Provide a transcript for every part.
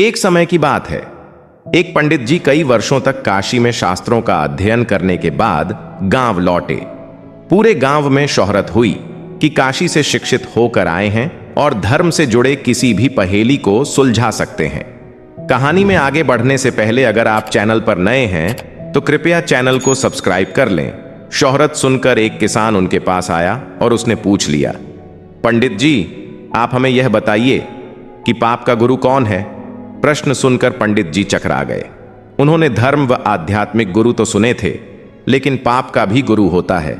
एक समय की बात है। एक पंडित जी कई वर्षों तक काशी में शास्त्रों का अध्ययन करने के बाद गांव लौटे। पूरे गांव में शोहरत हुई कि काशी से शिक्षित होकर आए हैं और धर्म से जुड़े किसी भी पहेली को सुलझा सकते हैं। कहानी में आगे बढ़ने से पहले अगर आप चैनल पर नए हैं तो कृपया चैनल को सब्सक्राइब कर लें। शोहरत सुनकर एक किसान उनके पास आया और उसने पूछ लिया, पंडित जी, आप हमें यह बताइए कि पाप का गुरु कौन है? प्रश्न सुनकर पंडित जी चकरा गए। उन्होंने धर्म व आध्यात्मिक गुरु तो सुने थे, लेकिन पाप का भी गुरु होता है,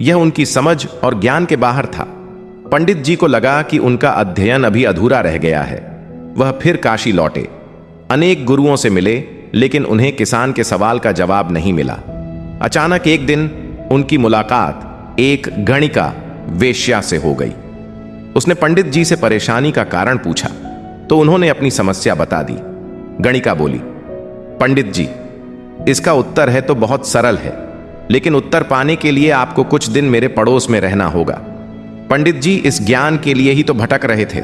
यह उनकी समझ और ज्ञान के बाहर था। पंडित जी को लगा कि उनका अध्ययन अभी अधूरा रह गया है। वह फिर काशी लौटे। अनेक गुरुओं से मिले, लेकिन उन्हें किसान के सवाल का जवाब नहीं मिला। अचानक एक दिन उनकी मुलाकात एक गणिका वेश्या से हो गई। उसने पंडित जी से परेशानी का कारण पूछा तो उन्होंने अपनी समस्या बता दी। गणिका बोली, पंडित जी, इसका उत्तर है तो बहुत सरल है, लेकिन उत्तर पाने के लिए आपको कुछ दिन मेरे पड़ोस में रहना होगा। पंडित जी इस ज्ञान के लिए ही तो भटक रहे थे।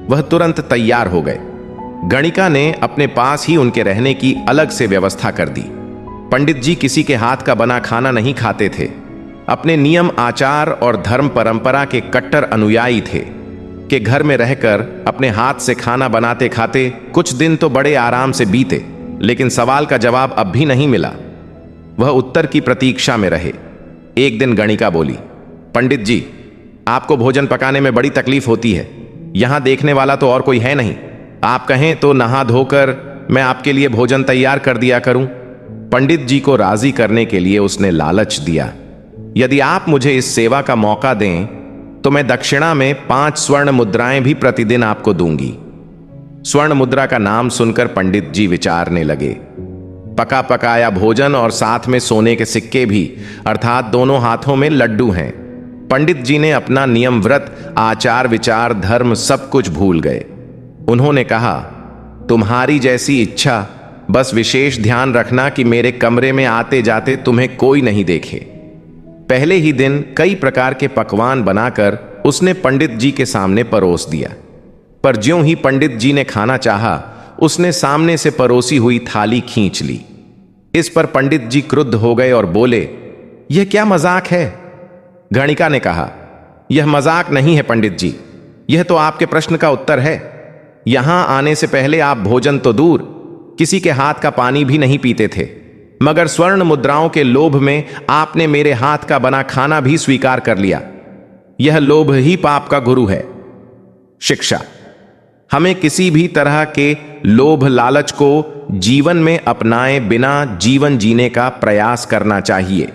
वह तुरंत तैयार हो गए। गणिका ने अपने पास ही उनके रहने की अलग से व्यवस्था कर दी। पंडित जी किसी के हाथ का बना खाना नहीं खाते थे। अपने नियम, आचार और धर्म परंपरा के कट्टर अनुयायी थे कि घर में रहकर अपने हाथ से खाना बनाते खाते कुछ दिन तो बड़े आराम से बीते, लेकिन सवाल का जवाब अब भी नहीं मिला। वह उत्तर की प्रतीक्षा में रहे। एक दिन गणिका बोली, पंडित जी, आपको भोजन पकाने में बड़ी तकलीफ होती है। यहां देखने वाला तो और कोई है नहीं। आप कहें तो नहा धोकर मैं आपके लिए भोजन तैयार कर दिया करूं। पंडित जी को राजी करने के लिए उसने लालच दिया, यदि आप मुझे इस सेवा का मौका दें तो मैं दक्षिणा में 5 स्वर्ण मुद्राएं भी प्रतिदिन आपको दूंगी। स्वर्ण मुद्रा का नाम सुनकर पंडित जी विचारने लगे। पका पकाया भोजन और साथ में सोने के सिक्के भी, अर्थात दोनों हाथों में लड्डू हैं। पंडित जी ने अपना नियम, व्रत, आचार, विचार, धर्म सब कुछ भूल गए। उन्होंने कहा, तुम्हारी जैसी इच्छा, बस विशेष ध्यान रखना कि मेरे कमरे में आते जाते तुम्हें कोई नहीं देखे। पहले ही दिन कई प्रकार के पकवान बनाकर उसने पंडित जी के सामने परोस दिया। पर ज्यों ही पंडित जी ने खाना चाहा, उसने सामने से परोसी हुई थाली खींच ली। इस पर पंडित जी क्रुद्ध हो गए और बोले, यह क्या मजाक है? गणिका ने कहा, यह मजाक नहीं है पंडित जी, यह तो आपके प्रश्न का उत्तर है। यहां आने से पहले आप भोजन तो दूर, किसी के हाथ का पानी भी नहीं पीते थे, मगर स्वर्ण मुद्राओं के लोभ में आपने मेरे हाथ का बना खाना भी स्वीकार कर लिया। यह लोभ ही पाप का गुरु है। शिक्षा, हमें किसी भी तरह के लोभ लालच को जीवन में अपनाए बिना जीवन जीने का प्रयास करना चाहिए।